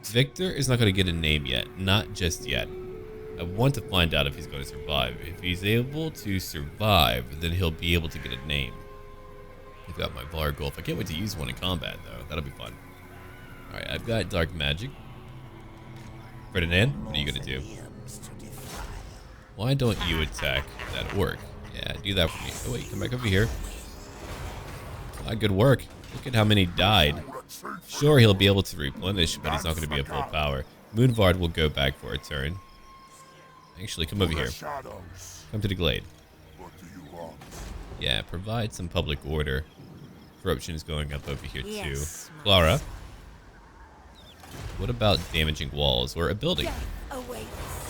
Victor is not going to get a name yet. Not just yet. I want to find out if he's going to survive. If he's able to survive, then he'll be able to get a name. I've got my Vargolf. I can't wait to use one in combat, though. That'll be fun. Alright, I've got Dark Magic. Ferdinand, what are you going to do? Why don't you attack that orc? Yeah, do that for me. Oh, wait, come back over here. Ah, good work. Look at how many died. Sure, he'll be able to replenish, but he's not going to be at full power. Moonvard will go back for a turn. Actually, come over here. Come to the glade. Yeah, provide some public order. Corruption is going up over here too. Clara, what about damaging walls or a building?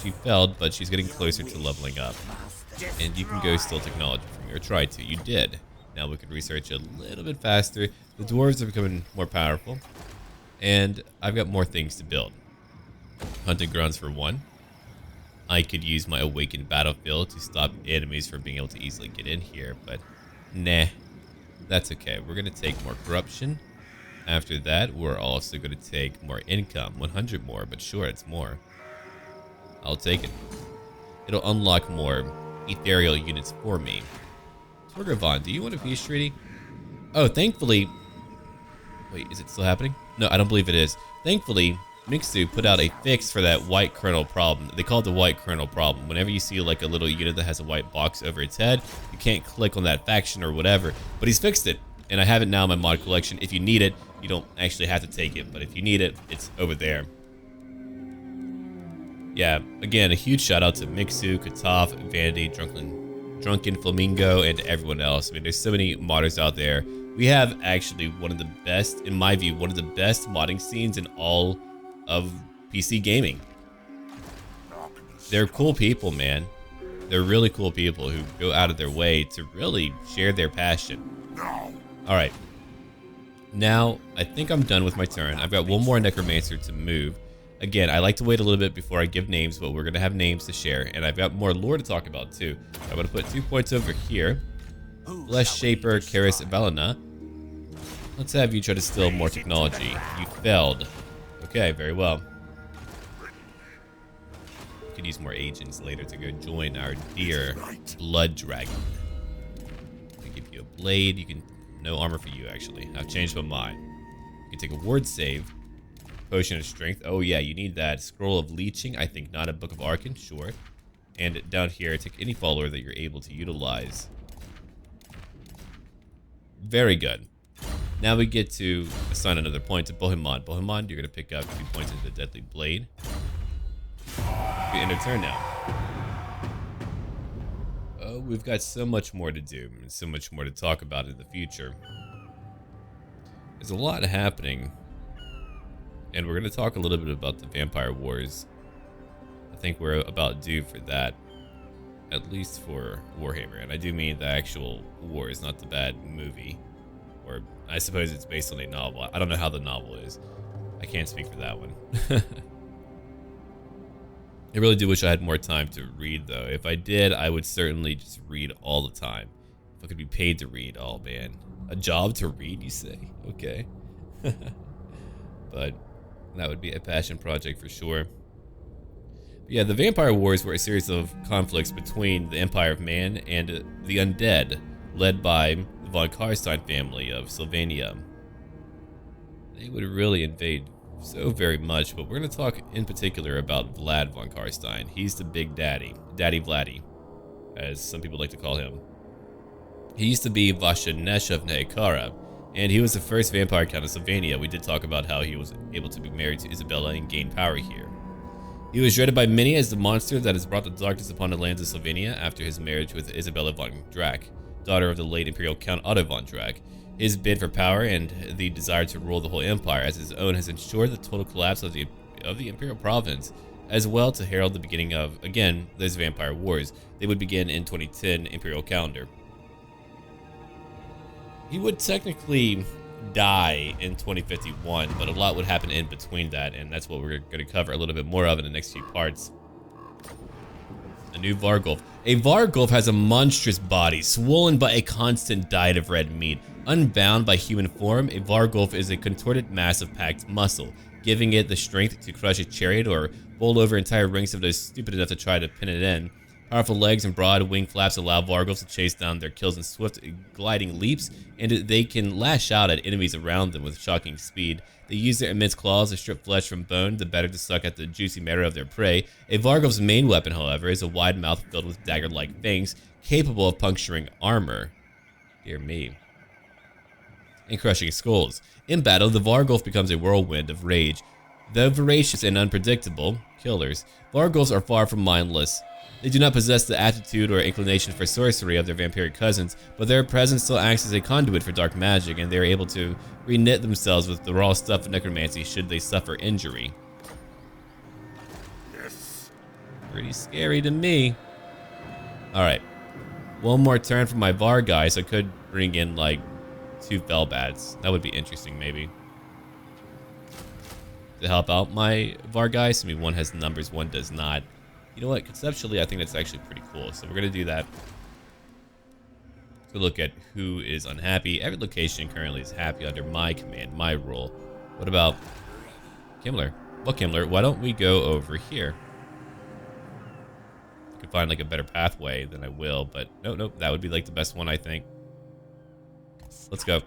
She failed, but she's getting closer to leveling up. And you can go steal technology from me, or try to. You did. Now we can research a little bit faster. The dwarves are becoming more powerful. And I've got more things to build. Hunting grounds for one. I could use my awakened battlefield to stop enemies from being able to easily get in here, but nah, that's okay. We're going to take more corruption. After that, we're also going to take more income, 100 more, but sure, it's more. I'll take it. It'll unlock more ethereal units for me. Torgavon, do you want a peace treaty? Oh, thankfully... Wait, is it still happening? No, I don't believe it is. Thankfully, Mixu put out a fix for that white kernel problem. They call it the white kernel problem. Whenever you see like a little unit that has a white box over its head, you can't click on that faction or whatever. But he's fixed it, and I have it now in my mod collection. If you need it, you don't actually have to take it, but if you need it, it's over there. Yeah, again, a huge shout out to Mixu, Kataf, Vanity, Drunken Flamingo, and everyone else. I mean, there's so many modders out there. We have actually one of the best, in my view, one of the best modding scenes in all of PC gaming. They're cool people, man. They're really cool people who go out of their way to really share their passion. All right. Now, I think I'm done with my turn. I've got one more Necromancer to move. Again, I like to wait a little bit before I give names, but we're going to have names to share. And I've got more lore to talk about, too. I'm going to put 2 points over here. Flesh Shaper, Karis Valina. Let's have you try to steal more technology. You failed. Okay, very well. We could use more agents later to go join our dear Blood Dragon. I give you a blade. You can... No armor for you, actually. I've changed my mind. You can take a ward save. Potion of Strength. Oh, yeah, you need that. Scroll of Leeching. I think not. A Book of Arcane. Sure. And down here, take any follower that you're able to utilize. Very good. Now we get to assign another point to Bohemond. Bohemond, you're going to pick up 2 points into the Deadly Blade. We end our turn now. Oh, we've got so much more to do and so much more to talk about in the future. There's a lot happening. And we're going to talk a little bit about the Vampire Wars. I think we're about due for that. At least for Warhammer. And I do mean the actual wars, not the bad movie. Or I suppose it's based on a novel. I don't know how the novel is. I can't speak for that one. I really do wish I had more time to read, though. If I did, I would certainly just read all the time. If I could be paid to read, oh man. A job to read, you say? Okay. But that would be a passion project for sure. But yeah, the Vampire Wars were a series of conflicts between the Empire of Man and the Undead, led by the von Karstein family of Sylvania. They would really invade so very much, but we're going to talk in particular about Vlad von Karstein. He's the big daddy, Daddy Vladdy, as some people like to call him. He used to be Vashanesh of Neikara, and he was the first vampire count of Sylvania. We did talk about how he was able to be married to Isabella and gain power here. He was dreaded by many as the monster that has brought the darkness upon the lands of Sylvania after his marriage with Isabella von Drac, daughter of the late Imperial Count Otto von Drac. His bid for power and the desire to rule the whole empire as his own has ensured the total collapse of the Imperial province, as well to herald the beginning of, again, those Vampire Wars. They would begin in 2010 Imperial calendar. He would technically die in 2051, but a lot would happen in between that, and that's what we're going to cover a little bit more of in the next few parts. A new Vargulf. A Vargulf has a monstrous body, swollen by a constant diet of red meat. Unbound by human form, a Vargulf is a contorted mass of packed muscle, giving it the strength to crush a chariot or bowl over entire ranks of those stupid enough to try to pin it in. Powerful legs and broad wing flaps allow Vargulfs to chase down their kills in swift, gliding leaps, and they can lash out at enemies around them with shocking speed. They use their immense claws to strip flesh from bone, the better to suck at the juicy marrow of their prey. A Vargulf's main weapon, however, is a wide mouth filled with dagger-like fangs, capable of puncturing armor. Dear me. And crushing skulls. In battle, the Vargulf becomes a whirlwind of rage. Though voracious and unpredictable killers, Vargulfs are far from mindless. They do not possess the aptitude or inclination for sorcery of their vampiric cousins, but their presence still acts as a conduit for dark magic, and they are able to reknit themselves with the raw stuff of necromancy should they suffer injury. Yes. Pretty scary to me. Alright. One more turn for my Var guy, so I could bring in, like, 2 Felbats. That would be interesting, maybe. To help out my Var guys. I mean, one has numbers, one does not. You know what? Conceptually, I think that's actually pretty cool. So we're going to do that. To look at who is unhappy. Every location currently is happy under my command, my rule. What about Kemmler? Well, Kemmler, why don't we go over here? I could find like a better pathway than I will, but nope, that would be like the best one, I think. Let's go.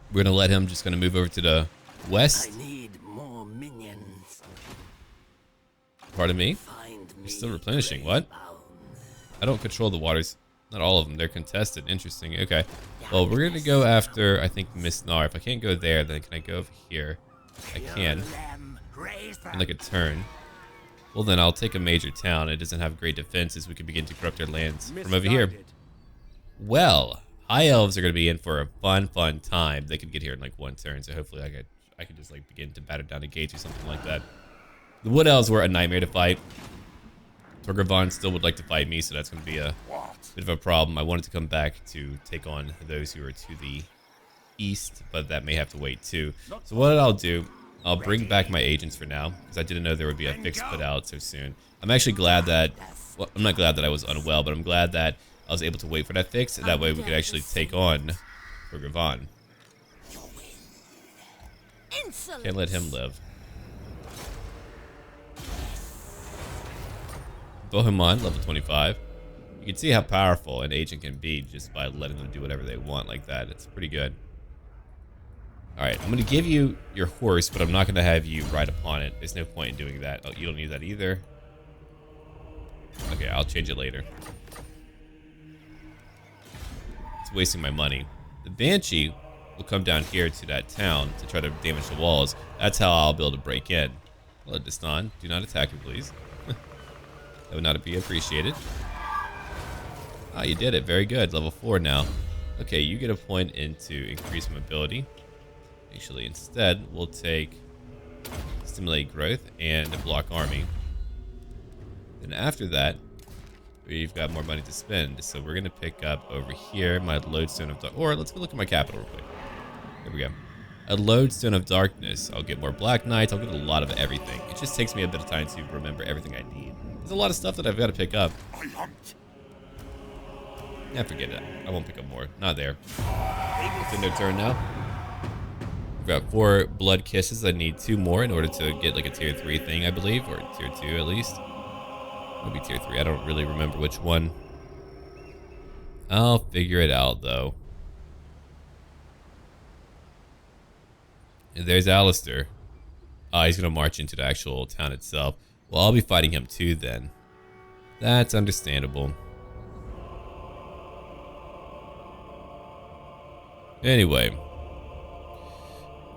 We're going to let him just going to move over to the west. I need more minions. Pardon me? You're still replenishing. What? I don't control the waters. Not all of them. They're contested. Interesting. Okay. Well, we're going to go after, I think, Miss Nar. If I can't go there, then can I go over here? I can. In like a turn. Well, then I'll take a major town. It doesn't have great defenses. We can begin to corrupt our lands from over here. Well, High Elves are going to be in for a fun time. They could get here in like 1 turn, so hopefully I could just like begin to batter down the gates or something like that. The Wood Elves were a nightmare to fight. Torgravon still would like to fight me, so that's going to be a bit of a problem. I wanted to come back to take on those who are to the east, but that may have to wait too. So what I'll do, I'll bring back my agents for now, because I didn't know there would be a fix put out so soon. I'm actually glad that, well, I'm not glad that I was unwell, but I'm glad that I was able to wait for that fix. That way we could actually take on Torgravon. Can't let him live. Bohemond, level 25. You can see how powerful an agent can be just by letting them do whatever they want like that. It's pretty good. Alright, I'm going to give you your horse, but I'm not going to have you ride upon it. There's no point in doing that. Oh, you don't need that either. Okay, I'll change it later. It's wasting my money. The Banshee will come down here to that town to try to damage the walls. That's how I'll be able to break in. Hello, Destan. Do not attack me, please. That would not be appreciated. Ah, you did it. Very good. Level 4 now. Okay, you get a point into increased mobility. Actually, instead, we'll take stimulate growth and block army. Then after that, we've got more money to spend. So we're going to pick up over here my lodestone of or let's go look at my capital real quick. Here we go. A lodestone of darkness. I'll get more black knights. I'll get a lot of everything. It just takes me a bit of time to remember everything I need. There's a lot of stuff that I've got to pick up. Yeah, forget it. I won't pick up more. Not there. It's in their turn now. We've got 4 blood kisses. I need 2 more in order to get like a tier 3 thing, I believe, or tier 2 at least. Maybe tier 3. I don't really remember which one. I'll figure it out though. And there's Alistair. He's gonna march into the actual town itself. Well, I'll be fighting him too then. That's understandable. Anyway.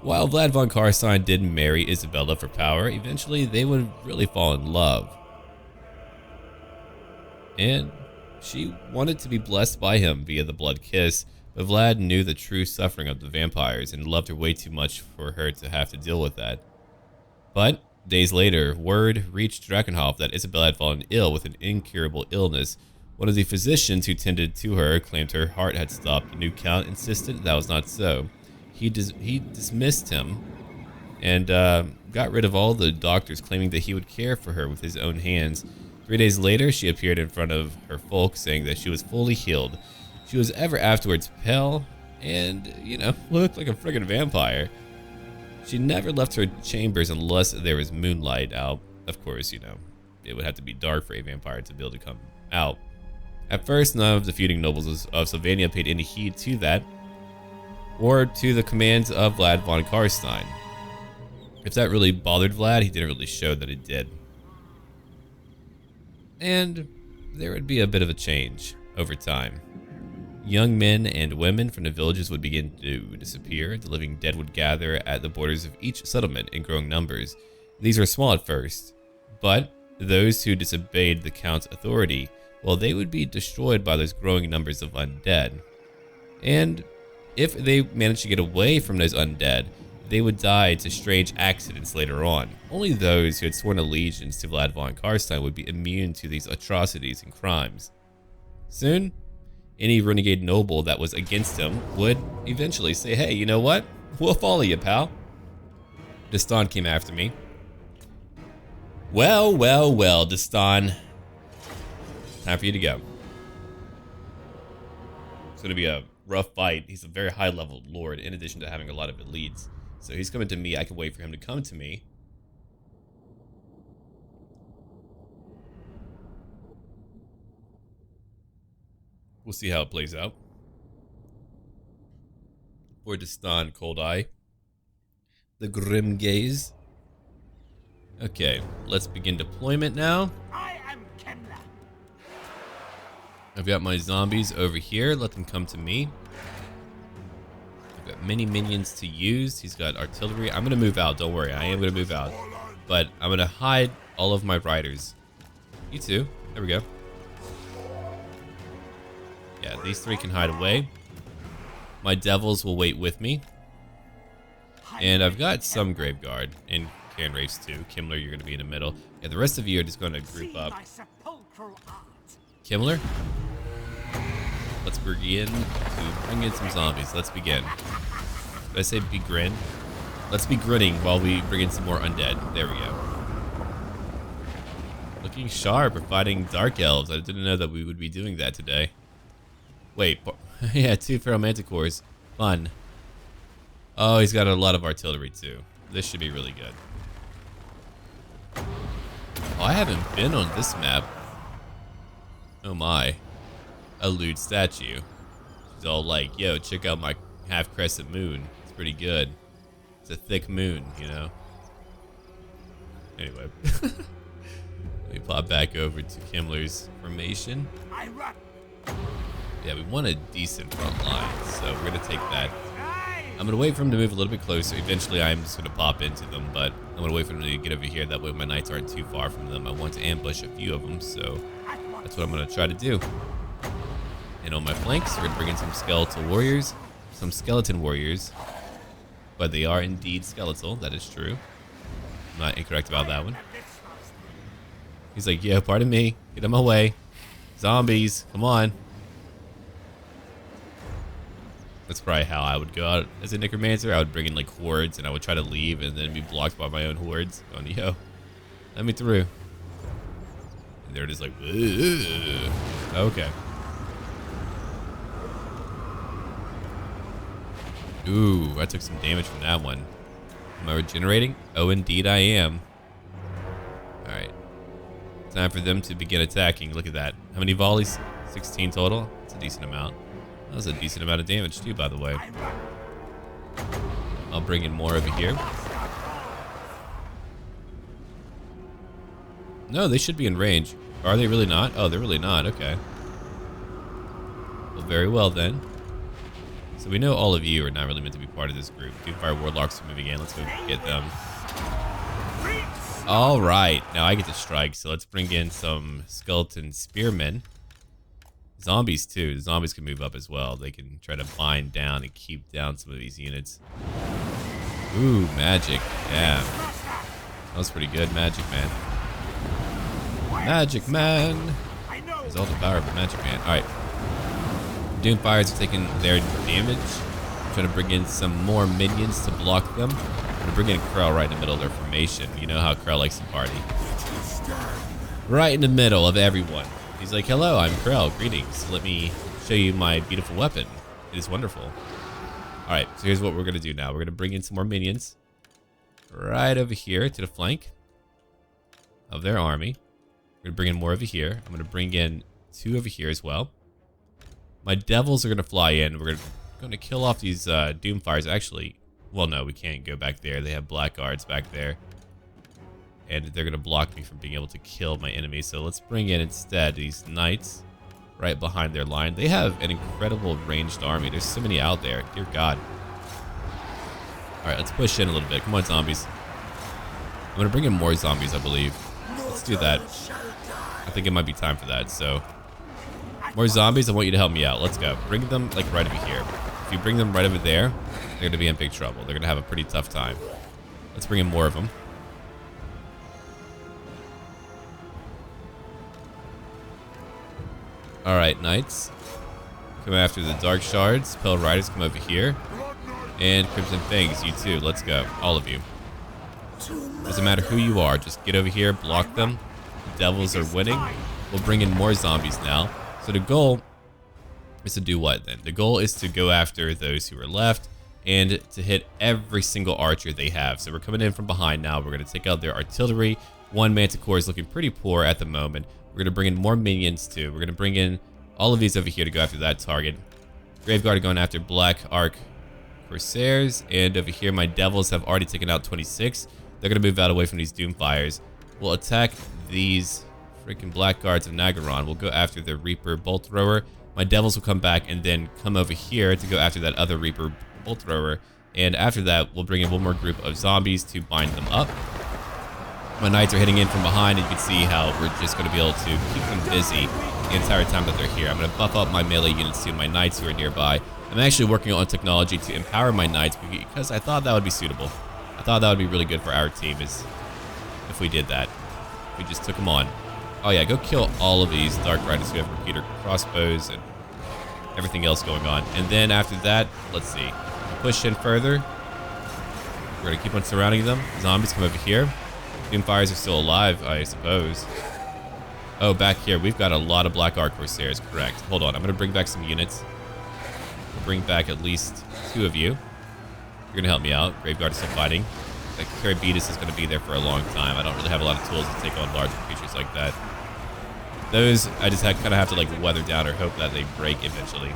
While Vlad von Carstein did marry Isabella for power, eventually they would really fall in love. And she wanted to be blessed by him via the blood kiss, but Vlad knew the true suffering of the vampires and loved her way too much for her to have to deal with that. But days later, word reached Drakenhof that Isabella had fallen ill with an incurable illness. One of the physicians who tended to her claimed her heart had stopped. The new count insisted that was not so. He dismissed him and got rid of all the doctors claiming that he would care for her with his own hands. 3 days later, she appeared in front of her folk saying that she was fully healed. She was ever afterwards pale and, you know, looked like a friggin' vampire. She never left her chambers unless there was moonlight out. Of course, you know, it would have to be dark for a vampire to be able to come out. At first, none of the feuding nobles of Sylvania paid any heed to that, or to the commands of Vlad von Karstein. If that really bothered Vlad, he didn't really show that it did. And there would be a bit of a change over time. Young men and women from the villages would begin to disappear. The living dead would gather at the borders of each settlement in growing numbers. These were small at first, but those who disobeyed the Count's authority, well, they would be destroyed by those growing numbers of undead. And if they managed to get away from those undead, they would die to strange accidents later on. Only those who had sworn allegiance to Vlad von Karstein would be immune to these atrocities and crimes. Soon, any renegade noble that was against him would eventually say, hey, you know what? We'll follow you, pal. Destan came after me. Well, well, well, Destan. Time for you to go. It's going to be a rough fight. He's a very high-level lord, in addition to having a lot of elites. So he's coming to me. I can wait for him to come to me. We'll see how it plays out. For Destan, Cold Eye. The Grim Gaze. Okay, let's begin deployment now. I am Kemmler. I've got my zombies over here. Let them come to me. I've got many minions to use. He's got artillery. I'm going to move out. Don't worry. I am going to move out. But I'm going to hide all of my riders. You too. There we go. Yeah, these three can hide away. My devils will wait with me. And I've got some Graveguard and Cairn Wraiths too. Kemmler, you're going to be in the middle. Yeah, the rest of you are just going to group up. Kemmler, let's begin to bring in some zombies. Let's begin. Did I say begrin? Let's be grinning while we bring in some more undead. There we go. Looking sharp. We're fighting dark elves. I didn't know that we would be doing that today. Wait, yeah, 2 feral manticores. Fun. Oh, he's got a lot of artillery too. This should be really good. Oh, I haven't been on this map. Oh my. A lewd statue. She's all like, yo, check out my half crescent moon. It's pretty good. It's a thick moon, you know? Anyway. Let me pop back over to Kemmler's formation. Yeah, we want a decent front line, so we're gonna take that. I'm gonna wait for him to move a little bit closer. Eventually, I'm just gonna pop into them, but I'm gonna wait for them to get over here. That way, my knights aren't too far from them. I want to ambush a few of them, so that's what I'm gonna try to do. And on my flanks, we're gonna bring in some skeletal warriors, some skeleton warriors, but they are indeed skeletal. That is true. I'm not incorrect about that one. He's like, yeah, pardon me. Get out of my way. Zombies, come on. That's probably how I would go out as a necromancer. I would bring in like hordes and I would try to leave and then be blocked by my own hordes. Going, yo, let me through. And they're just like, ugh. Okay. Ooh, I took some damage from that one. Am I regenerating? Oh, indeed I am. All right. Time for them to begin attacking. Look at that. How many volleys? 16 total. That's a decent amount. That was a decent amount of damage too, by the way. I'll bring in more over here. No, they should be in range. Are they really not? Oh, they're really not. Okay. Well, very well then. So we know all of you are not really meant to be part of this group. Fire Warlocks are moving in. Let's go get them. All right. Now I get to strike. So let's bring in some skeleton spearmen. Zombies too. The zombies can move up as well. They can try to bind down and keep down some of these units. Ooh, magic. Yeah. That was pretty good. Magic man. Magic man. There's all the power of a magic man. Alright. Doomfires are taking their damage. I'm trying to bring in some more minions to block them. I'm gonna bring in Krell right in the middle of their formation. You know how Krell likes to party. Right in the middle of everyone. He's like, hello, I'm Krell. Greetings. Let me show you my beautiful weapon. It is wonderful. Alright, so here's what we're gonna do now. We're gonna bring in some more minions. Right over here to the flank of their army. We're gonna bring in more over here. I'm gonna bring in 2 over here as well. My devils are gonna fly in. We're gonna kill off these Doomfires. Actually, well, no, we can't go back there. They have blackguards back there, and they're gonna block me from being able to kill my enemies. So let's bring in instead these knights right behind their line. They have an incredible ranged army. There's so many out there. Dear God. All right, let's push in a little bit. Come on, zombies. I'm gonna bring in more zombies, I believe. Let's do that. I think it might be time for that. So, more zombies. I want you to help me out. Let's go. Bring them like right over here. If you bring them right over there, they're gonna be in big trouble. They're gonna have a pretty tough time. Let's bring in more of them. All right, knights. Come after the dark shards. Pale riders, come over here. And Crimson Fangs, you too. Let's go. All of you. Doesn't matter who you are. Just get over here, block them. The devils are winning. We'll bring in more zombies now. So the goal is to do what then? The goal is to go after those who are left and to hit every single archer they have. So we're coming in from behind now. We're going to take out their artillery. One Manticore is looking pretty poor at the moment. We're going to bring in more minions too. We're going to bring in all of these over here to go after that target. Graveguard are going after Black Arc Corsairs. And over here, my devils have already taken out 26. They're going to move out away from these Doomfires. We'll attack these freaking Blackguards of Nagaron. We'll go after the Reaper Bolt Thrower. My devils will come back and then come over here to go after that other Reaper Bolt Thrower. And after that, we'll bring in one more group of zombies to bind them up. My knights are hitting in from behind, and you can see how we're just going to be able to keep them busy the entire time that they're here. I'm going to buff up my melee units to my knights who are nearby. I'm actually working on technology to empower my knights because I thought that would be suitable. I thought that would be really good for our team is if we did that. If we just took them on. Oh yeah, go kill all of these Dark Riders who have repeater crossbows and everything else going on. And then after that, let's see. Push in further. We're going to keep on surrounding them. Zombies come over here. Doomfires are still alive, I suppose. Oh, back here, we've got a lot of Black Arc Corsairs, correct. Hold on, I'm going to bring back some units. We'll bring back at least 2 of you. You're going to help me out. Graveguard is still fighting. Like, Carabetus is going to be there for a long time. I don't really have a lot of tools to take on larger creatures like that. Those, I just kind of have to, like, weather down or hope that they break eventually.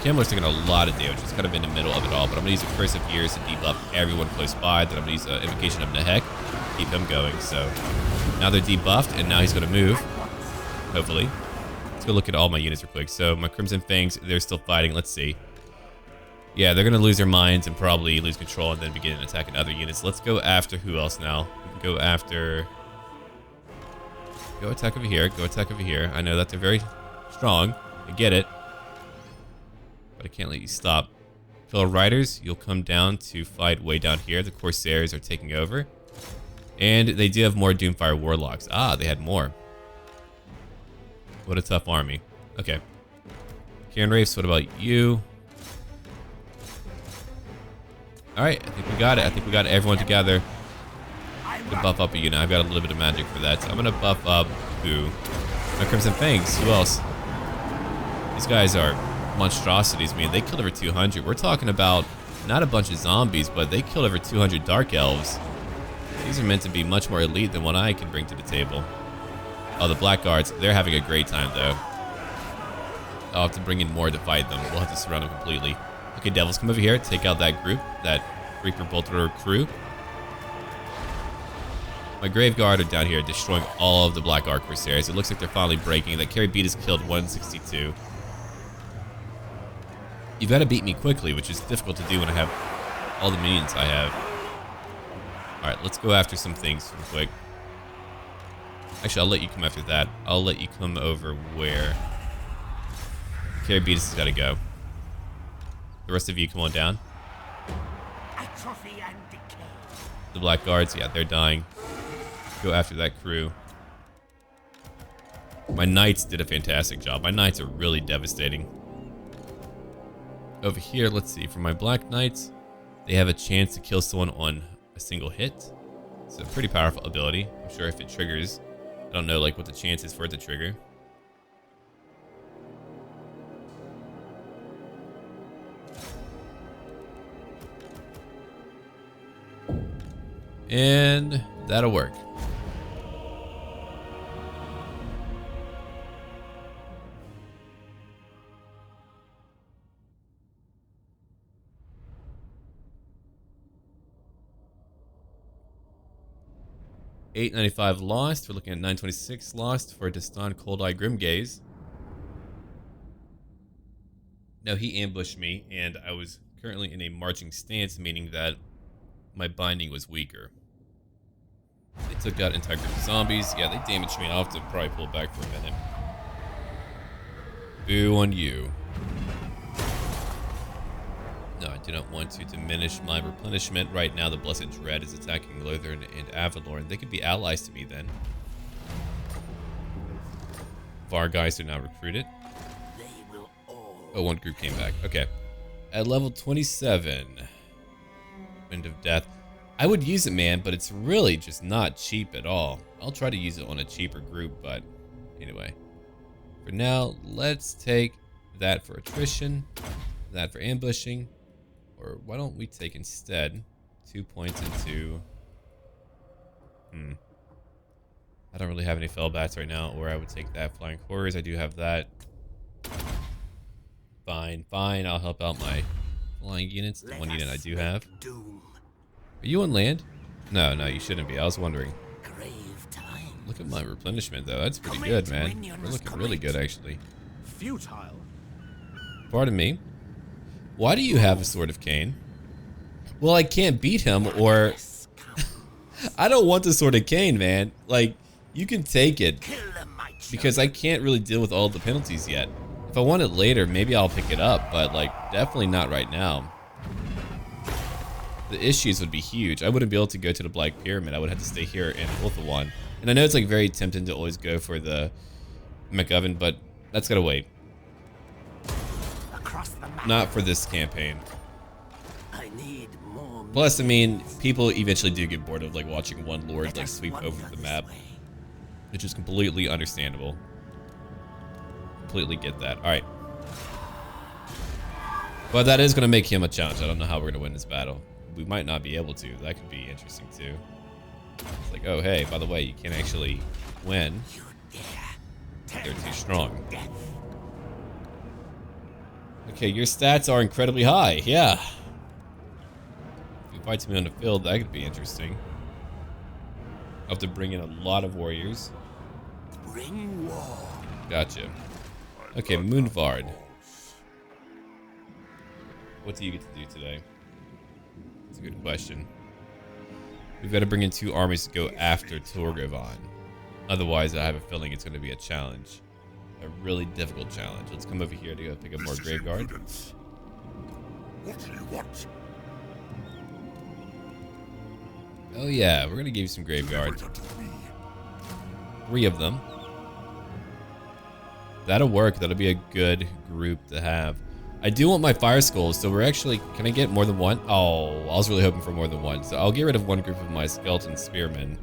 Kemmler's taking a lot of damage. It's kind of in the middle of it all, but I'm going to use a Curse of Years to debuff everyone close by. Then I'm going to use Invocation of Nehek to keep them going. So now they're debuffed, and now he's going to move, hopefully. Let's go look at all my units real quick. So my Crimson Fangs, they're still fighting. Let's see. Yeah, they're going to lose their minds and probably lose control and then begin attacking other units. Let's go after who else now? We can go after... Go attack over here. Go attack over here. I know that they're very strong. I get it. I can't let you stop. Fellow riders, you'll come down to fight way down here. The Corsairs are taking over. And they do have more Doomfire Warlocks. Ah, they had more. What a tough army. Okay. Karen Wraiths, what about you? Alright, I think we got it. I think we got everyone together. I'm gonna buff up a unit. I've got a little bit of magic for that. So I'm gonna buff up who? My Crimson Fangs. Who else? These guys are monstrosities. I mean, they killed over 200. We're talking about not a bunch of zombies, but they killed over 200 dark elves. These are meant to be much more elite than what I can bring to the table. Oh, the Blackguards, they're having a great time though. I'll have to bring in more to fight them. We'll have to surround them completely. Okay, devils, come over here. Take out that group, that Reaper Bolt Thrower crew. My Graveguard are down here destroying all of the Black Arc Corsairs. It looks like they're finally breaking. That Carabetus killed 162. You've got to beat me quickly, which is difficult to do when I have all the minions I have. Alright, let's go after some things real quick. Actually, I'll let you come after that. I'll let you come over where... Carabetus has got to go. The rest of you come on down. Atrophy and decay. The Blackguards, yeah, they're dying. Go after that crew. My Knights did a fantastic job. My Knights are really devastating. Over here, let's see, for my Black Knights, They have a chance to kill someone on a single hit. It's a pretty powerful ability. I'm sure if it triggers, I don't know like what the chance is for it to trigger. And that'll work. $895 lost. We're looking at $926 lost for Destan Cold Eye Grimgaze. No, he ambushed me, and I was currently in a marching stance, meaning that my binding was weaker. They took out entire group of zombies. Yeah, they damaged me. I'll have to probably pull back for a minute. Boo on you. No, I do not want to diminish my replenishment. Right now, the Blessed Dread is attacking Lothern and Avalorn. They could be allies to me then. Vargeist are now recruited. Oh, one group came back. Okay. At level 27. Wind of Death. I would use it, man, but it's really just not cheap at all. I'll try to use it on a cheaper group, but anyway. For now, let's take that for attrition, that for ambushing, or why don't we take instead 2 points into... I don't really have any fell bats right now, or I would take that. Flying Horrors, I do have that. Fine, fine, I'll help out my flying units, the one unit I do have. Are you on land? No, no, you shouldn't be. I was wondering. Look at my replenishment, though. That's pretty good, man. We're looking really good, actually. Futile. Pardon me. Why do you have a Sword of Cain? Well, I can't beat him, or... I don't want the Sword of Cain, man. Like, you can take it. Because I can't really deal with all the penalties yet. If I want it later, maybe I'll pick it up, but, like, definitely not right now. The issues would be huge. I wouldn't be able to go to the Black Pyramid. I would have to stay here in Ulthuan. And I know it's like very tempting to always go for the McGovern, but that's gotta wait. Not for this campaign. Plus, I mean, people eventually do get bored of like watching one lord like sweep over the map, which is completely understandable. Completely get that. All right. But that is gonna make him a challenge. I don't know how we're gonna win this battle. We might not be able to. That could be interesting too. It's like, oh hey, by the way, you can't actually win. They're too strong. Okay, your stats are incredibly high. Yeah. If you fight me on the field, that could be interesting. I'll have to bring in a lot of warriors. Gotcha. Okay, Moonvard. What do you get to do today? That's a good question. We've got to bring in 2 armies to go after Torgovan. Otherwise, I have a feeling it's going to be a challenge. A really difficult challenge. Let's come over here to go pick up more Graveguard. What do you want? Oh yeah, we're going to give you some Graveguard. 3 of them. That'll work. That'll be a good group to have. I do want my Fire Skulls, so we're actually... Can I get more than one? Oh, I was really hoping for more than one. So I'll get rid of one group of my Skeleton Spearmen.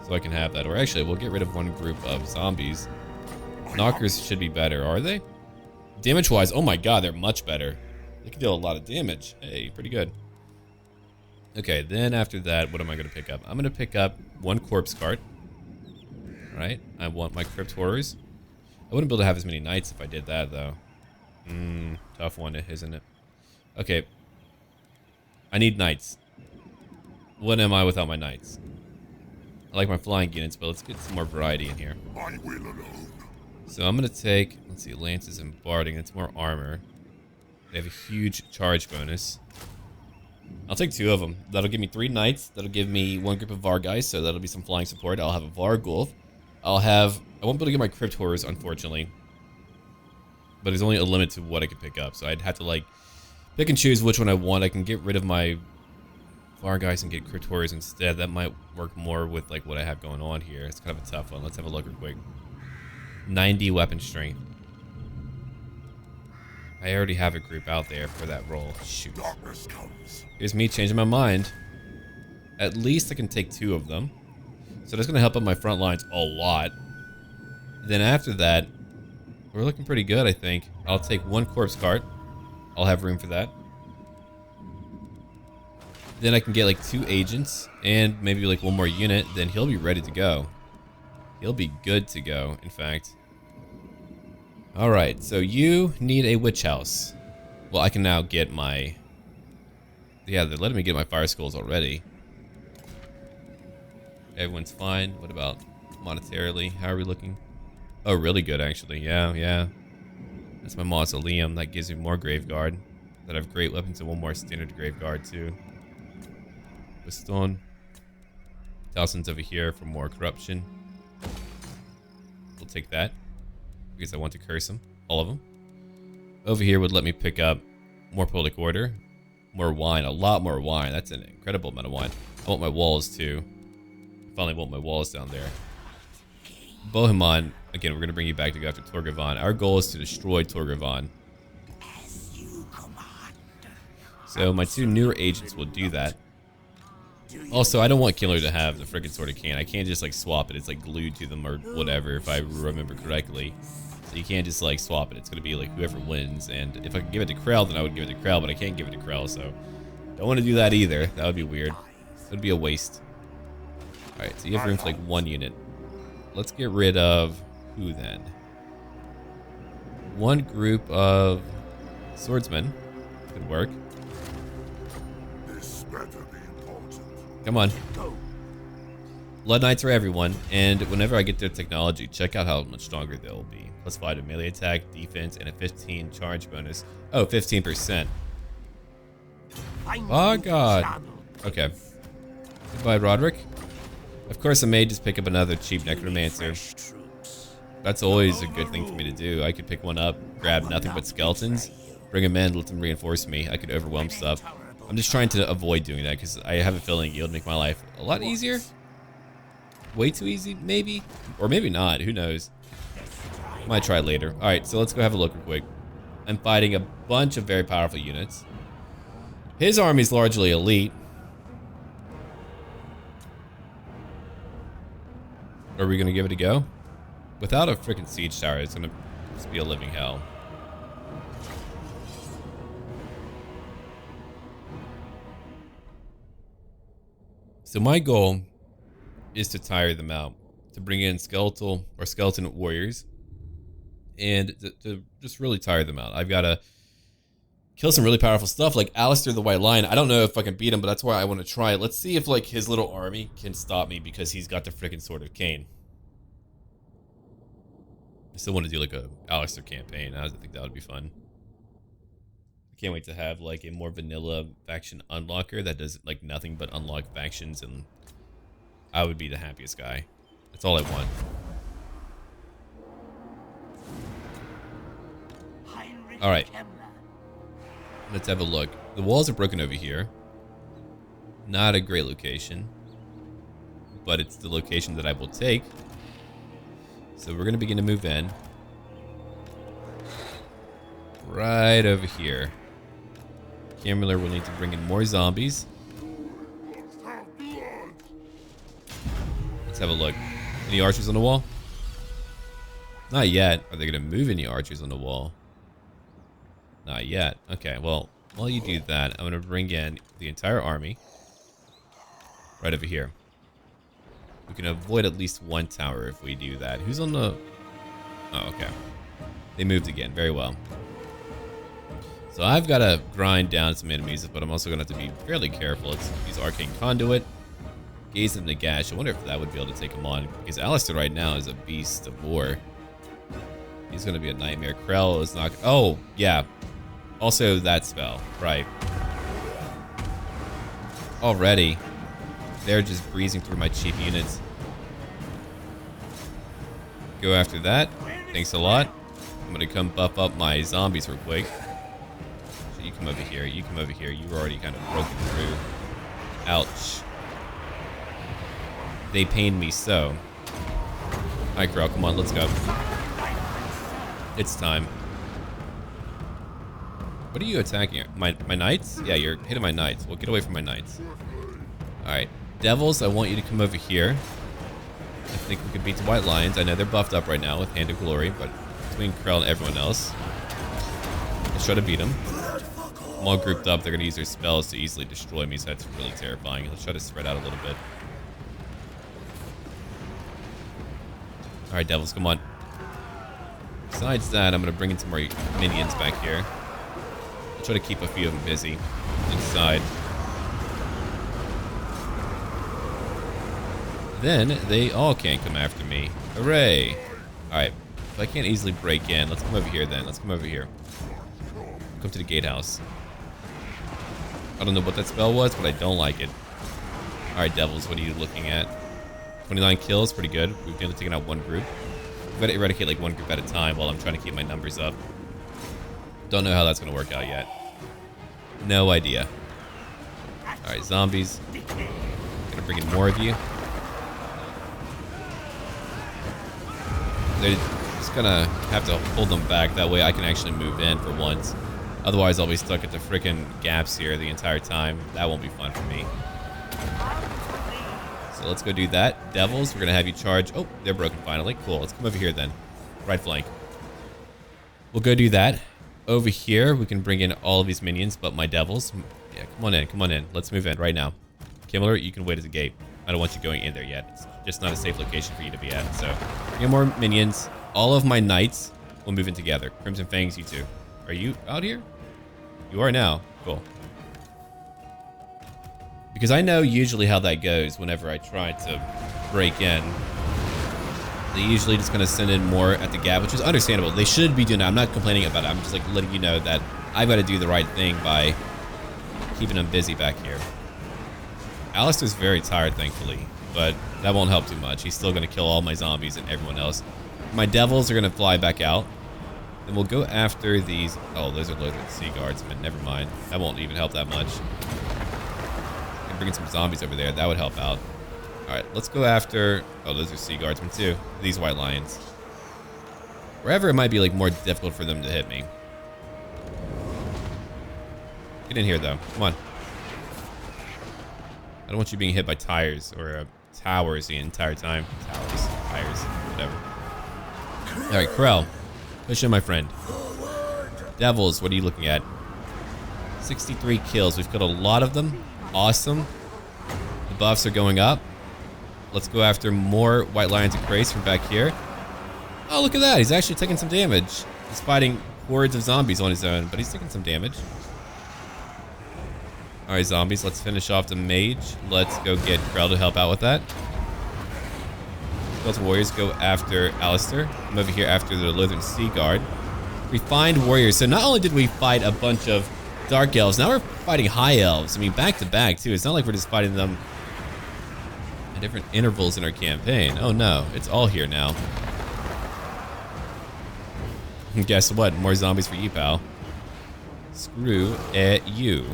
So I can have that. Or actually, we'll get rid of one group of zombies. Knockers should be better, are they? Damage-wise, oh my god, they're much better. They can deal a lot of damage. Hey, pretty good. Okay, then after that, what am I going to pick up? I'm going to pick up 1 Corpse Cart. Alright, I want my Crypt Horrors. I wouldn't be able to have as many Knights if I did that, though. Tough one, isn't it? Okay. I need Knights. What am I without my Knights? I like my flying units, but let's get some more variety in here. I will alone. So I'm gonna take, let's see, Lances and Barding. That's more armor. They have a huge charge bonus. I'll take 2 of them. That'll give me 3 Knights. That'll give me 1 group of Vargeist, so that'll be some flying support. I'll have a Vargulf. I won't be able to get my Crypt Horrors, unfortunately. But there's only a limit to what I could pick up, so I'd have to like pick and choose which one I want. I can get rid of my Vargeist and get Crypt Horrors instead. That might work more with like what I have going on here. It's kind of a tough one. Let's have a look real quick. 90 weapon strength. I already have a group out there for that role. Shoot. Darkness comes. Here's me changing my mind. At least I can take 2 of them. So that's gonna help out my front lines a lot. Then after that, we're looking pretty good, I think. I'll take 1 corpse cart. I'll have room for that. Then I can get like 2 agents and maybe like 1 more unit. Then he'll be ready to go. He'll be good to go, in fact. Alright, so you need a witch house. Well, I can now get my... Yeah, they're letting me get my fire skulls already. Everyone's fine. What about monetarily? How are we looking? Oh, really good, actually. Yeah. That's my mausoleum. That gives me more graveguard. That have great weapons and 1 more standard graveguard, too. Stone. Thousands over here for more corruption. We'll take that. Because I want to curse them. All of them. Over here would let me pick up more public order. More wine. A lot more wine. That's an incredible amount of wine. I want my walls, too. Finally want my walls down there. Bohemond, again, we're going to bring you back to go after Torgavon. Our goal is to destroy Torgavon. So my 2 newer agents will do that. Also, I don't want Kemmler to have the frickin' sword of cane. I can't just like swap it. It's like glued to them or whatever, if I remember correctly. So you can't just like swap it. It's going to be like whoever wins. And if I could give it to Krell, then I would give it to Krell, but I can't give it to Krell, so don't want to do that either. That would be weird. It would be a waste. Alright, so you have room for like 1 unit. Let's get rid of who then? 1 group of swordsmen could work. This better be important. Come on. Blood Knights are everyone, and whenever I get their technology, check out how much stronger they'll be. +5 to melee attack, defense, and a 15 charge bonus. Oh, 15%. Oh god. Okay. Goodbye, Roderick. Of course, I may just pick up another cheap necromancer. That's always a good thing for me to do. I could pick one up, grab nothing but skeletons, bring them in, let them reinforce me. I could overwhelm stuff. I'm just trying to avoid doing that because I have a feeling it would make my life a lot easier. Way too easy, maybe? Or maybe not, who knows? Might try it later. Alright, so let's go have a look real quick. I'm fighting a bunch of very powerful units. His army's largely elite. Are we gonna give it a go? Without a freaking siege tower, it's gonna just be a living hell. So my goal is to tire them out, to bring in skeleton warriors, and to just really tire them out. I've got to kill some really powerful stuff like Alistair the White Lion. I don't know if I can beat him, but that's why I want to try it. Let's see if like his little army can stop me because he's got the freaking Sword of Cain. I still want to do like a Alistair campaign. I think that would be fun. I can't wait to have like a more vanilla faction unlocker that does like nothing but unlock factions, and I would be the happiest guy. That's all I want. All right. Let's have a look. The walls are broken over here. Not a great location, but it's the location that I will take. So we're going to begin to move in. Right over here. Kemmler will need to bring in more zombies. Let's have a look. Any archers on the wall? Not yet. Are they going to move any archers on the wall? Not yet. Okay, well, while you do that, I'm going to bring in the entire army. Right over here. We can avoid at least one tower if we do that. Who's on the... Oh, okay. They moved again. Very well. So I've got to grind down some enemies, but I'm also going to have to be fairly careful. Let's use Arcane Conduit. Gaze them to gash. I wonder if that would be able to take him on, because Alistair right now is a beast of war. He's going to be a nightmare. Krell is not... Oh, yeah. Also that spell. Right. Already. They're just breezing through my cheap units. Go after that. Thanks a lot. I'm going to come buff up my zombies real quick. So you come over here. You come over here. You were already kind of broken through. Ouch. They pain me so. Alright, Krell, come on, let's go. It's time. What are you attacking? My knights? Yeah, you're hitting my knights. Well, get away from my knights. Alright. Devils, I want you to come over here. I think we could beat the white lions. I know they're buffed up right now with Hand of Glory, but between Krell and everyone else, let's try to beat them. I'm all grouped up. They're going to use their spells to easily destroy me, so that's really terrifying. Let's try to spread out a little bit. Alright, Devils, come on. Besides that, I'm going to bring in some more minions back here. I'll try to keep a few of them busy inside. Then they all can't come after me. Hooray! Alright, if I can't easily break in, let's come over here then. Let's come over here. Come to the gatehouse. I don't know what that spell was, but I don't like it. Alright, Devils, what are you looking at? 29 kills, pretty good. We've only taken out one group. We've got to eradicate like one group at a time while I'm trying to keep my numbers up. Don't know how that's going to work out yet. No idea. Alright, zombies. Gonna bring in more of you. They're just gonna have to hold them back. That way I can actually move in for once. Otherwise, I'll be stuck at the freaking gaps here the entire time. That won't be fun for me. So let's go do that. Devils, we're gonna have you charge. Oh, they're broken finally. Cool. Let's come over here then. Right flank. We'll go do that. Over here, we can bring in all of these minions, but my devils. Yeah, come on in. Come on in. Let's move in right now. Kemmler, you can wait at the gate. I don't want you going in there yet. It's just not a safe location for you to be at. So, bring in more minions. All of my knights will move in together. Crimson Fangs, you too. Are you out here? You are now. Cool. Because I know usually how that goes whenever I try to break in. They usually just gonna send in more at the gap, which is understandable. They should be doing that. I'm not complaining about it. I'm just like letting you know that I've got to do the right thing by keeping them busy back here. Alistair's very tired, thankfully, but that won't help too much. He's still gonna kill all my zombies and everyone else. My devils are gonna fly back out. Then we'll go after these. Oh, those are Lothar Sea Guardsmen. Never mind. That won't even help that much. I can bring in some zombies over there. That would help out. Alright, let's go after... Oh, those are Sea Guardsmen too. These white lions. Wherever it might be like more difficult for them to hit me. Get in here though. Come on. I don't want you being hit by tires or towers the entire time. Towers, tires, whatever. Alright, Krell. Push in, my friend. Devils, what are you looking at? 63 kills. We've got a lot of them. Awesome. The buffs are going up. Let's go after more White Lions and Krace from back here. Oh, look at that. He's actually taking some damage. He's fighting hordes of zombies on his own, but he's taking some damage. Alright, zombies. Let's finish off the mage. Let's go get Krell to help out with that. Skeleton warriors go after Alistair. I'm over here after the Lothar Sea Guard. Refined warriors. So not only did we fight a bunch of dark elves, now we're fighting high elves. I mean, back to back too. It's not like we're just fighting them at different intervals in our campaign. Oh no, it's all here now. And guess what? More zombies for you, pal. Screw at you.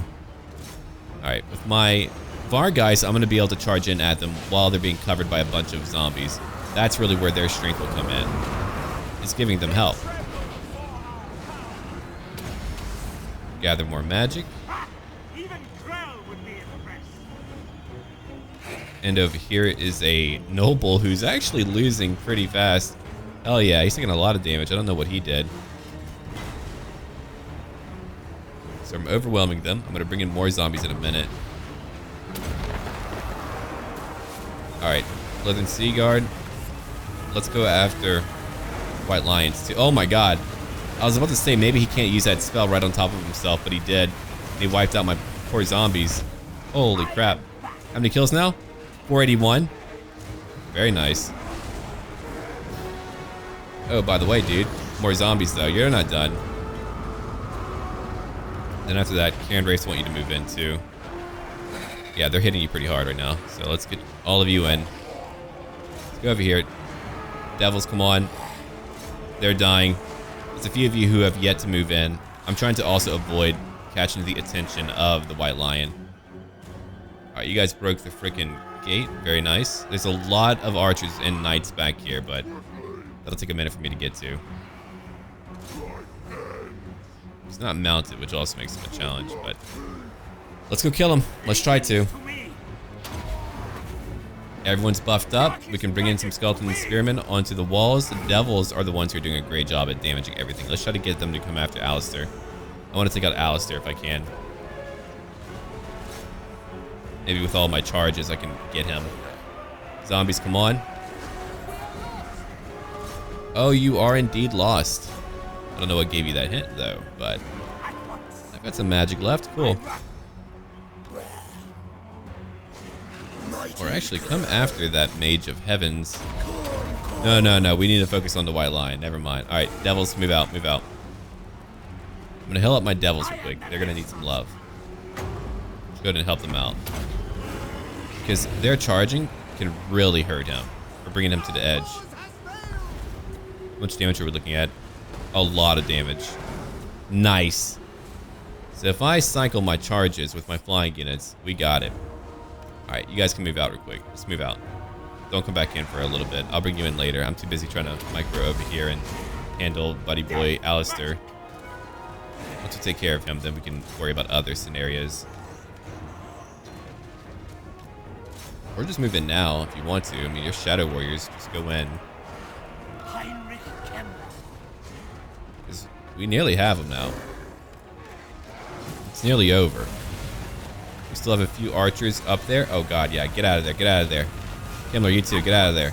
Alright, with my VAR guys, I'm going to be able to charge in at them while they're being covered by a bunch of zombies. That's really where their strength will come in. It's giving them help. Gather more magic. And over here is a noble who's actually losing pretty fast. Hell yeah, he's taking a lot of damage. I don't know what he did. So I'm overwhelming them. I'm going to bring in more zombies in a minute. Alright, Lothar Sea Guard. Let's go after White Lions too. Oh my god. I was about to say maybe he can't use that spell right on top of himself, but he did. He wiped out my poor zombies. Holy crap. How many kills now? 481. Very nice. Oh, by the way, dude. More zombies though. You're not done. Then after that, Karen Race want you to move in too. Yeah, they're hitting you pretty hard right now. So let's get all of you in. Let's go over here. Devils, come on. They're dying. There's a few of you who have yet to move in. I'm trying to also avoid catching the attention of the White Lion. Alright, you guys broke the freaking gate. Very nice. There's a lot of archers and knights back here, but that'll take a minute for me to get to. He's not mounted, which also makes him a challenge, but let's go kill him. Let's try to. Everyone's buffed up. We can bring in some skeleton spearmen onto the walls. The devils are the ones who are doing a great job at damaging everything. Let's try to get them to come after Alistair. I want to take out Alistair if I can. Maybe with all my charges I can get him. Zombies, come on. Oh, you are indeed lost. I don't know what gave you that hint though, but I've got some magic left. Cool. Or actually come after that Mage of Heavens. No. We need to focus on the white line. Never mind. Alright, devils, move out, move out. I'm gonna heal up my devils real quick. They're gonna need some love. Let's go ahead and help them out. Because their charging can really hurt him. We're bringing him to the edge. How much damage are we looking at? A lot of damage. Nice. So if I cycle my charges with my flying units, we got it. Alright, you guys can move out real quick. Let's move out. Don't come back in for a little bit. I'll bring you in later. I'm too busy trying to micro over here and handle buddy boy Alistair. Once we take care of him, then we can worry about other scenarios. Or just move in now if you want to. I mean, you're Shadow Warriors. Just go in. We nearly have them now. It's nearly over. We still have a few archers up there. Oh god, yeah. Get out of there. Get out of there. Kemmler, you too. Get out of there.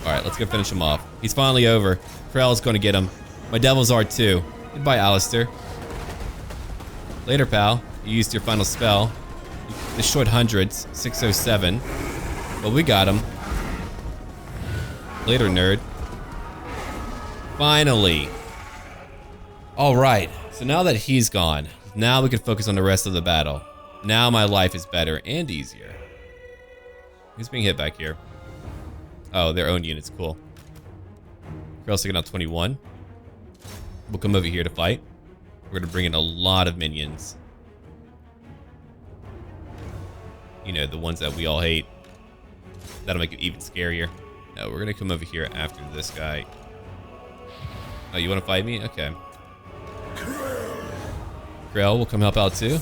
Alright, let's go finish him off. He's finally over. Krell's going to get him. My devils are too. Goodbye, Alistair. Later, pal. You used your final spell. You destroyed hundreds. 607. Well, we got him. Later, nerd. Finally. Alright, so now that he's gone, now we can focus on the rest of the battle. Now my life is better and easier. Who's being hit back here? Oh, their own units, cool. We're also taking out 21. We'll come over here to fight. We're gonna bring in a lot of minions. You know, the ones that we all hate. That'll make it even scarier. No, we're gonna come over here after this guy. Oh, you wanna fight me? Okay. Krell will come help out too.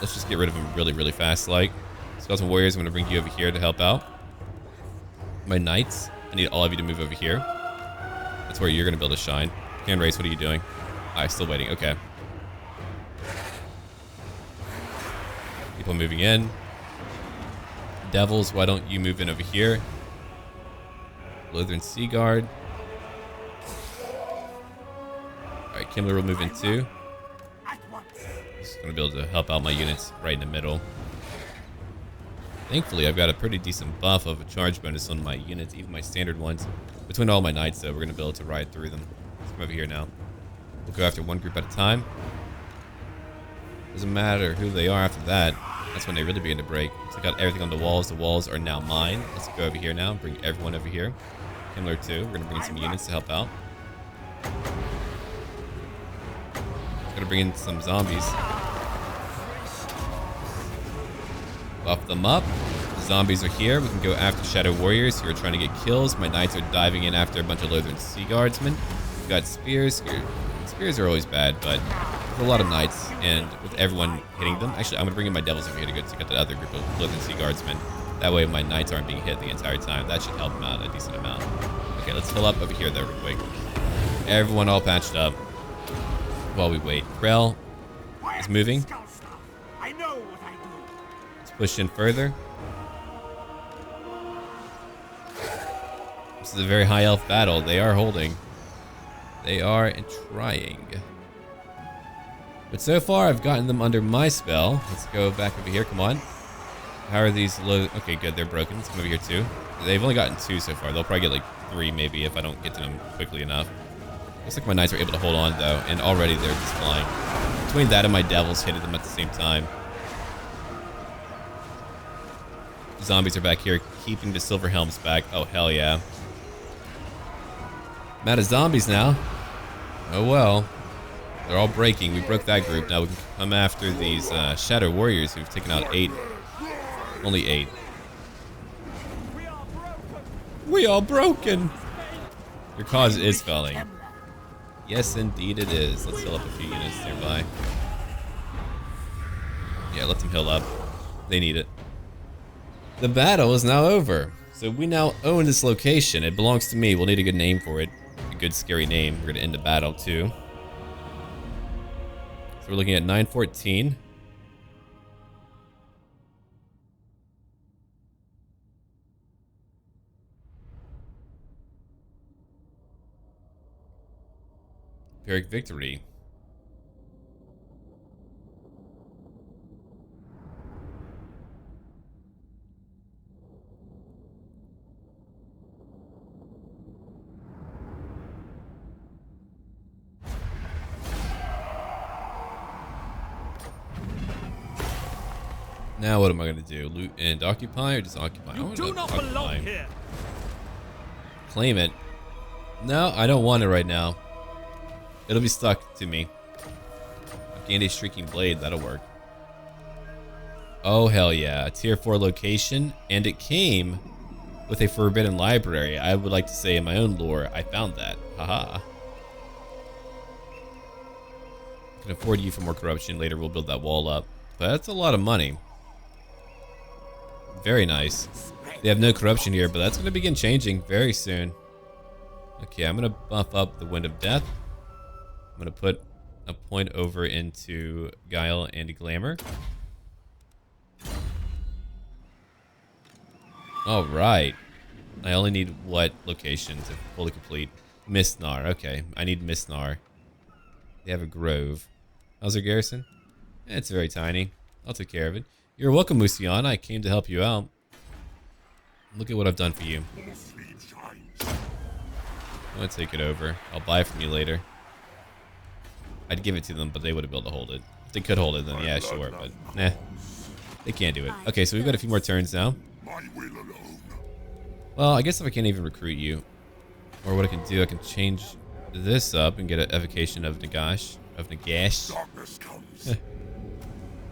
Let's just get rid of him really, really fast like. Skeleton Warriors, I'm gonna bring you over here to help out. My Knights, I need all of you to move over here. That's where you're gonna be able to shine. Can Race, what are you doing? Alright, still waiting, okay. People moving in. Devils, why don't you move in over here? Lutheran Sea Guard. Alright, Kemmler will move in too. Just gonna be able to help out my units right in the middle. Thankfully, I've got a pretty decent buff of a charge bonus on my units, even my standard ones. Between all my knights, though, we're gonna be able to ride through them. Let's come over here now. We'll go after one group at a time. Doesn't matter who they are after that. That's when they really begin to break. So I got everything on the walls. The walls are now mine. Let's go over here now. Bring everyone over here. Kemmler too. We're gonna bring in some units to help out. Gonna bring in some zombies. Buff them up. The zombies are here. We can go after Shadow Warriors who are trying to get kills. My knights are diving in after a bunch of Lutheran Sea Guardsmen. We've got spears. Spears are always bad, but there's a lot of knights, and with everyone hitting them. Actually, I'm gonna bring in my devils over here to go take out the other group of Lutheran Sea Guardsmen. That way my knights aren't being hit the entire time. That should help them out a decent amount. Okay, let's fill up over here though real quick. Everyone all patched up while we wait. Krell is moving. Let's push in further. This is a very high elf battle. They are holding. They are trying. But so far, I've gotten them under my spell. Let's go back over here. Come on. How are these low? Okay, good. They're broken. Let's come over here too. They've only gotten 2 so far. They'll probably get like 3 maybe if I don't get to them quickly enough. Looks like my knights are able to hold on though, and already they're just flying. Between that and my devils hitting them at the same time. Zombies are back here, keeping the silver helms back. Oh hell yeah! I'm out of zombies now. Oh well. They're all breaking. We broke that group. Now we can come after these Shadow Warriors who've taken out 8. Only 8. We are broken. Your cause is falling. Yes, indeed it is. Let's heal up a few units nearby. Yeah, let them heal up. They need it. The battle is now over. So we now own this location. It belongs to me. We'll need a good name for it. A good scary name. We're gonna end the battle too. So we're looking at 914. Pyrrhic victory. Now what am I gonna do? Loot and occupy, or just occupy? You do not belong here. Claim it. No, I don't want it right now. It'll be stuck to me. I've gained a streaking blade. That'll work. Oh hell yeah! A tier 4 location, and it came with a forbidden library. I would like to say in my own lore, I found that. Haha. I can afford you for more corruption. Later we'll build that wall up, but that's a lot of money. Very nice. They have no corruption here, but that's going to begin changing very soon. Okay, I'm going to buff up the Wind of Death. I'm going to put a point over into Guile and Glamour. Alright. I only need what location to fully complete? Mistnar. Okay, I need Mistnar. They have a grove. How's their garrison? It's very tiny. I'll take care of it. You're welcome, Musiana. I came to help you out. Look at what I've done for you. I'm gonna take it over. I'll buy from you later. I'd give it to them, but they wouldn't be able to hold it. If they could hold it, then yeah, sure, but nah. They can't do it. Okay, so we've got a few more turns now. Well, I guess if I can't even recruit you, or what I can do, I can change this up and get an evocation of Nagash. I'll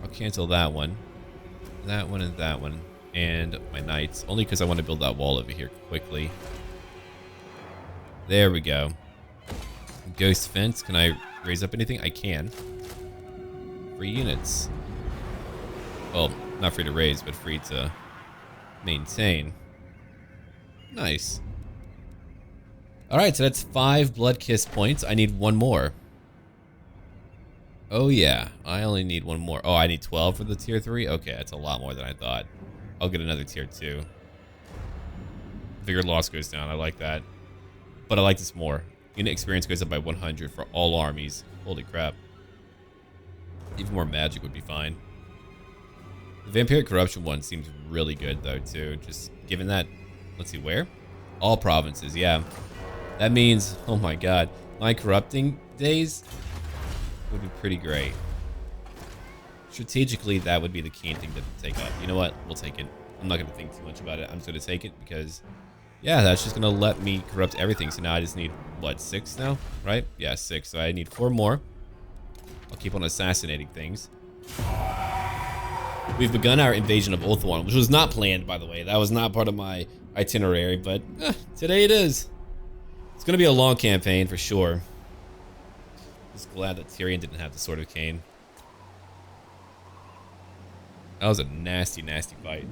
cancel that one. That one and that one. And my knights. Only because I want to build that wall over here quickly. There we go. Ghost fence. Can I raise up anything? I can. Free units. Well, not free to raise, but free to maintain. Nice. Alright, so that's 5 Blood Kiss points. I need one more. Oh yeah, I only need one more. Oh, I need 12 for the tier 3? Okay, that's a lot more than I thought. I'll get another tier 2. Figured loss goes down, I like that. But I like this more. Unit experience goes up by 100 for all armies. Holy crap. Even more magic would be fine. The Vampiric Corruption one seems really good though too. Just given that, let's see where? All provinces, yeah. That means, oh my god, my corrupting days would be pretty great. Strategically, that would be the key thing to take up. You know what? We'll take it. I'm not going to think too much about it. I'm just going to take it because, yeah, that's just going to let me corrupt everything. So now I just need, what, 6 now? Right? Yeah, 6. So I need 4 more. I'll keep on assassinating things. We've begun our invasion of Ulthuan, which was not planned, by the way. That was not part of my itinerary, but today it is. It's going to be a long campaign for sure. Just glad that Tyrion didn't have the Sword of Cain. That was a nasty, nasty fight.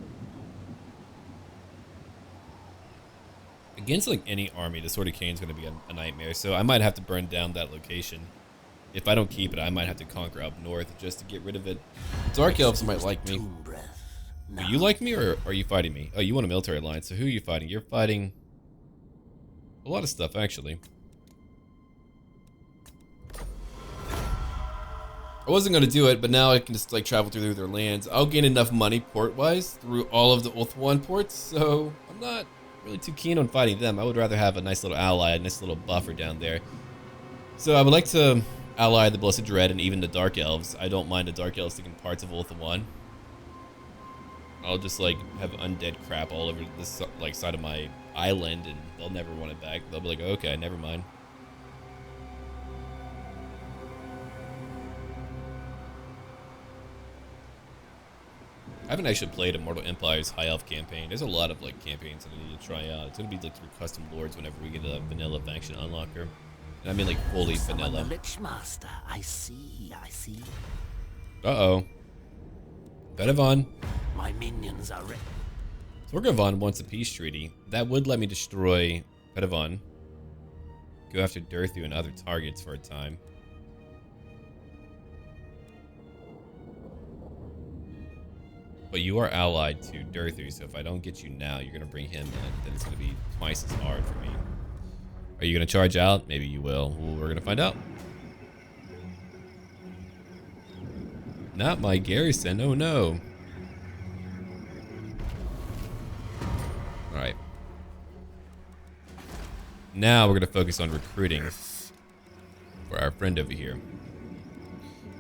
Against like any army, the Sword of Cain is going to be a nightmare. So I might have to burn down that location. If I don't keep it, I might have to conquer up north just to get rid of it. Dark Elves might like me. Do you like me, or are you fighting me? Oh, you want a military alliance. So who are you fighting? You're fighting a lot of stuff, actually. I wasn't going to do it, but now I can just like travel through their lands. I'll gain enough money port-wise through all of the Ulthuan ports, so I'm not really too keen on fighting them. I would rather have a nice little ally, a nice little buffer down there. So I would like to ally the Blessed Dread and even the Dark Elves. I don't mind the Dark Elves taking parts of Ulthuan. I'll just like have undead crap all over this like side of my island, and they'll never want it back. They'll be like, okay, never mind. I haven't actually played Immortal Empire's High Elf campaign. There's a lot of like campaigns that I need to try out. It's gonna be like through custom lords whenever we get a vanilla faction unlocker. And I mean like fully vanilla. Lich Master, I see. Uh-oh. Bedivon. My minions are ready. Torgavon wants a peace treaty. That would let me destroy Bedivon. Go after Durthu and other targets for a time. But you are allied to Durthu, so if I don't get you now, you're gonna bring him in, then it's gonna be twice as hard for me. Are you gonna charge out? Maybe you will. Well, we're gonna find out. Not my garrison. Oh no. Alright. Now we're gonna focus on recruiting for our friend over here.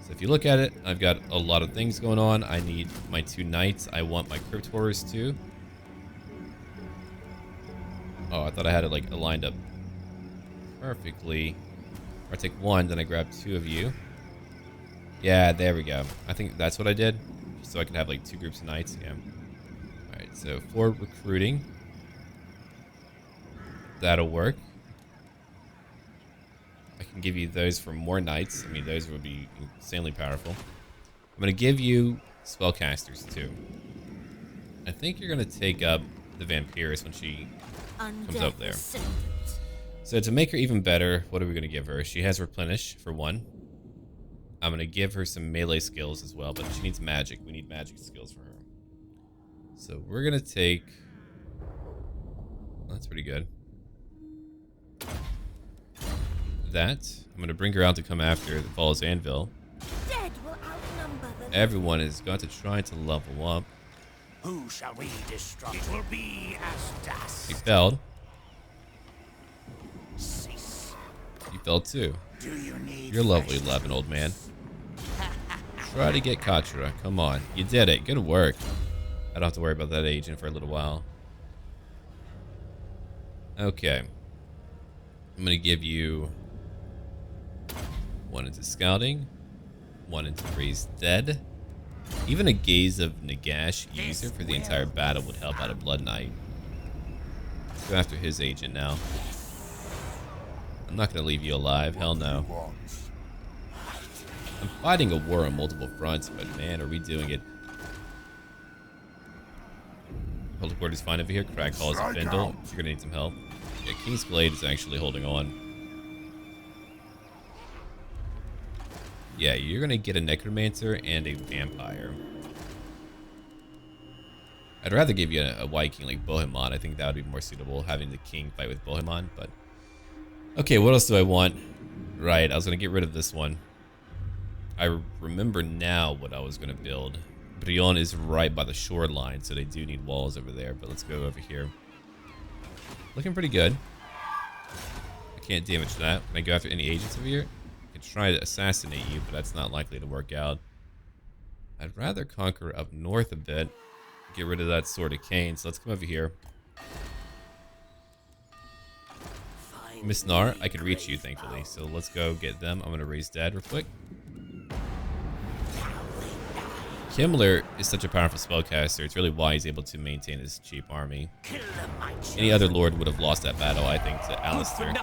So if you look at it, I've got a lot of things going on. I need my 2 knights. I want my crypt horrors too. Oh, I thought I had it like aligned up perfectly. I take 1, then I grab 2 of you. Yeah, there we go. I think that's what I did, so I can have like 2 groups of knights. Yeah. All right. So for recruiting, that'll work. I can give you those for more knights. I mean, those would be insanely powerful. I'm gonna give you spellcasters too. I think you're gonna take up the vampirist when she comes up there. So to make her even better, what are we gonna give her? She has replenish for 1. I'm gonna give her some melee skills as well, but she needs magic. We need magic skills for her. So we're gonna take. That's pretty good. That I'm gonna bring her out to come after the Falls Anvil. Dead will outnumber them. Everyone has got to try to level up. Who shall we destroy? It will be as dust. He failed. Cease. You fell too. Do you need You're lovely 11, old man. Try to get Katra. Come on. You did it. Good work. I don't have to worry about that agent for a little while. Okay. I'm going to give you 1 into scouting, 1 into raise dead. Even a Gaze of Nagash user for the entire battle would help out a Blood Knight. Let's go after his agent now. I'm not going to leave you alive. Hell no. I'm fighting a war on multiple fronts, but man, are we doing it. Teleport is fine over here. Crack Hall is a Findle. You're going to need some help. Yeah, King's Blade is actually holding on. Yeah, you're going to get a Necromancer and a Vampire. I'd rather give you a White King like Bohemond. I think that would be more suitable, having the King fight with Bohemond, but... Okay, what else do I want? Right, I was going to get rid of this one. I remember now what I was going to build. Brion is right by the shoreline, so they do need walls over there, but let's go over here. Looking pretty good. I can't damage that. Can I go after any agents over here? I could try to assassinate you, but that's not likely to work out. I'd rather conquer up north a bit. Get rid of that Sword of Cain, so let's come over here. Miss Nar, I can reach you, thankfully, so let's go get them. I'm going to raise dead real quick. Kemmler is such a powerful spellcaster. It's really why he's able to maintain his cheap army. Any other lord would have lost that battle, I think, to Alistair.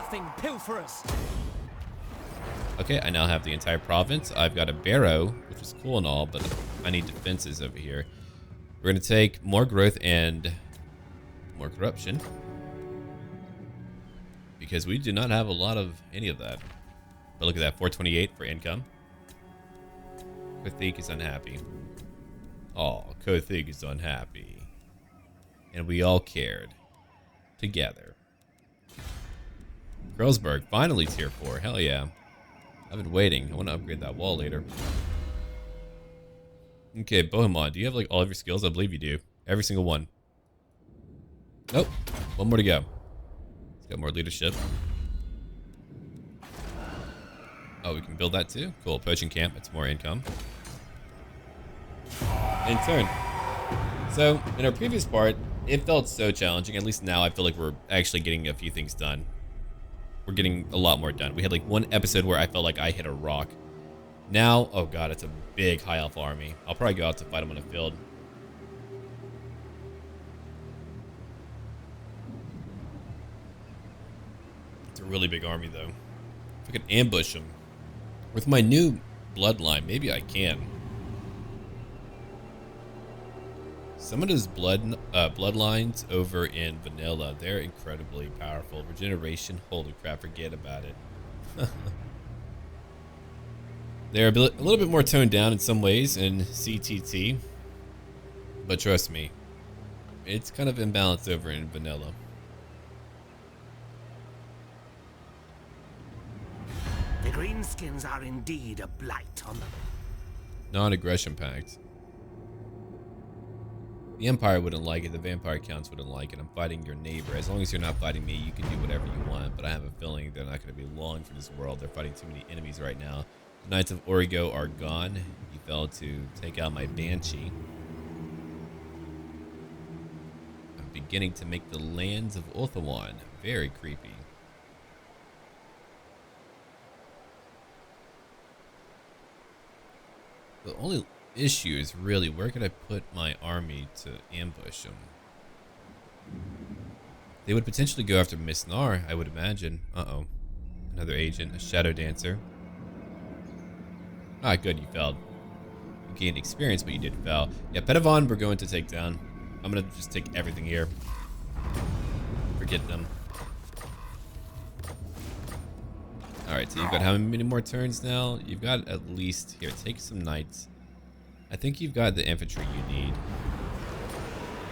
Okay, I now have the entire province. I've got a Barrow, which is cool and all, but I need defenses over here. We're going to take more growth and more corruption, because we do not have a lot of any of that. But look at that, 428 for income. Kothik is unhappy. Oh, Kothik is unhappy. And we all cared. Together. Grelsberg, finally tier 4. Hell yeah. I've been waiting. I want to upgrade that wall later. Okay, Bohemond, do you have like all of your skills? I believe you do. Every single one. Nope. One more to go. It's got more leadership. Oh, we can build that too? Cool. Poaching camp. It's more income. In turn. So, in our previous part, it felt so challenging. At least now I feel like we're actually getting a few things done. We're getting a lot more done. We had like one episode where I felt like I hit a rock. Now, oh god, it's a big high elf army. I'll probably go out to fight them on the field. a really big army, though. If I could ambush them. With my new bloodline, maybe I can. Some of those bloodlines over in vanilla, they're incredibly powerful. Regeneration, holy crap, forget about it. They're a little bit more toned down in some ways in CTT. But trust me, it's kind of imbalanced over in vanilla. The greenskins are indeed a blight on the... Non-aggression pact. The Empire wouldn't like it, the vampire counts wouldn't like it. I'm fighting your neighbor. As long as you're not fighting me, you can do whatever you want. But I have a feeling they're not going to be long for this world. They're fighting too many enemies right now. The Knights of Origo are gone. He fell to take out my Banshee. I'm beginning to make the lands of Ulthuan very creepy. The only issue is really where could I put my army to ambush them? They would potentially go after Miss Nar, I would imagine. Uh-oh. Another agent, a shadow dancer. Ah, good, you failed. You gained experience, but you did fail. Yeah, Pedavon we're going to take down. I'm gonna just take everything here. Forget them. Alright, so you've got how many more turns now? You've got at least... Here, take some knights. I think you've got the infantry you need.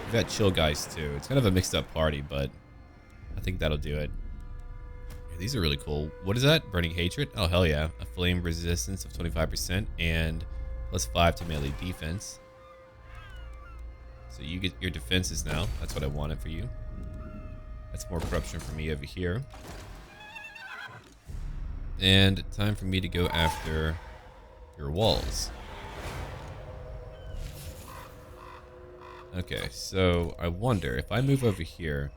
You've got chill guys too. It's kind of a mixed up party, but I think that'll do it. Yeah, these are really cool. What is that? Burning Hatred? Oh, hell yeah. A flame resistance of 25% and +5 to melee defense. So you get your defenses now. That's what I wanted for you. That's more corruption for me over here. And time for me to go after your walls. Okay, so I wonder if I move over here,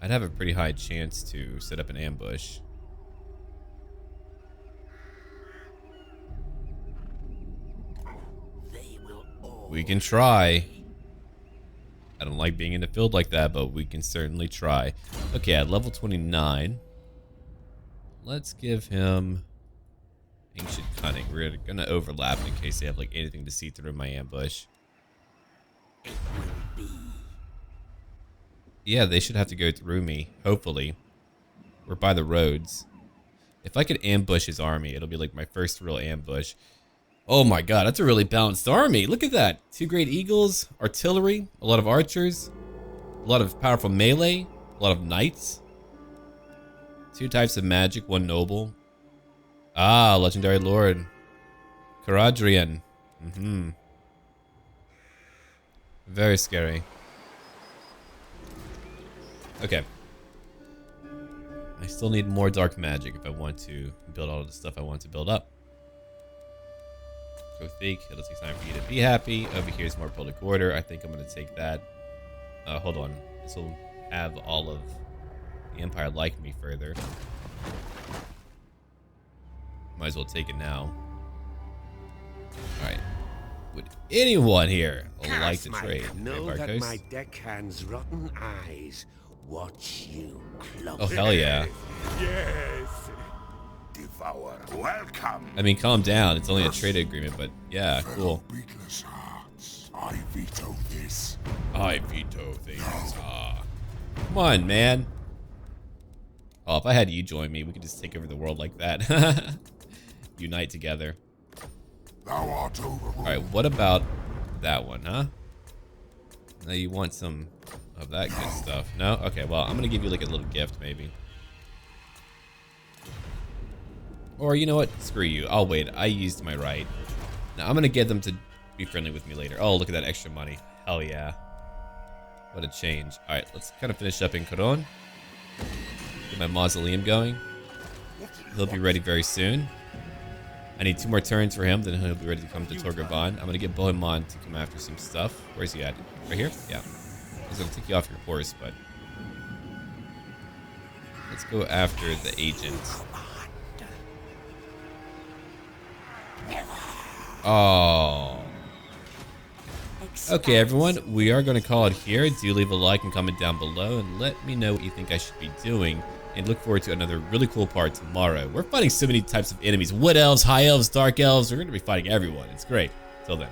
I'd have a pretty high chance to set up an ambush. We can try. I don't like being in the field like that, but we can certainly try. Okay, at level 29, let's give him Ancient Cunning. We're gonna overlap in case they have like anything to see through my ambush. Yeah, they should have to go through me, hopefully. We're by the roads. If I could ambush his army, it'll be like my first real ambush. Oh my god, that's a really balanced army. Look at that. 2 great eagles, artillery, a lot of archers, a lot of powerful melee, a lot of knights. 2 types of magic, 1 noble. Ah, legendary lord. Caradrian. Very scary. Okay. I still need more dark magic if I want to build all of the stuff I want to build up. Go think. It'll take time for you to be happy. Over here is more public order. I think I'm going to take that. Hold on. This will have all of the Empire like me further. Might as well take it now. Alright. Would anyone here like to trade? Know that my deckhand's rotten eyes watch you close. Oh, hell yeah. Yes. Devour. Welcome. I mean, calm down. It's only a trade agreement, but yeah, cool. Beatless hearts. I veto this. I veto things. Ah. Come on, man. Oh, if I had you join me, we could just take over the world like that. Unite together. Thou art overruled. Alright, what about that one, huh? Now you want some of that good stuff. No? Okay, well, I'm gonna give you like a little gift, maybe. Or you know what? Screw you. I'll wait. I used my right. Now I'm gonna get them to be friendly with me later. Oh, look at that extra money. Hell yeah. What a change. Alright, let's kind of finish up in Coron. Get my mausoleum going. He'll be ready very soon. I need 2 more turns for him, then he'll be ready to come to Torgavan. I'm gonna get Bohemond to come after some stuff. Where's he at? Right here? Yeah. I was gonna take you off your horse, but let's go after the agent. Oh. Okay, everyone, we are going to call it here. Do leave a like and comment down below and let me know what you think I should be doing and look forward to another really cool part tomorrow. We're fighting so many types of enemies. Wood elves, high elves, dark elves. We're going to be fighting everyone. It's great. Till then.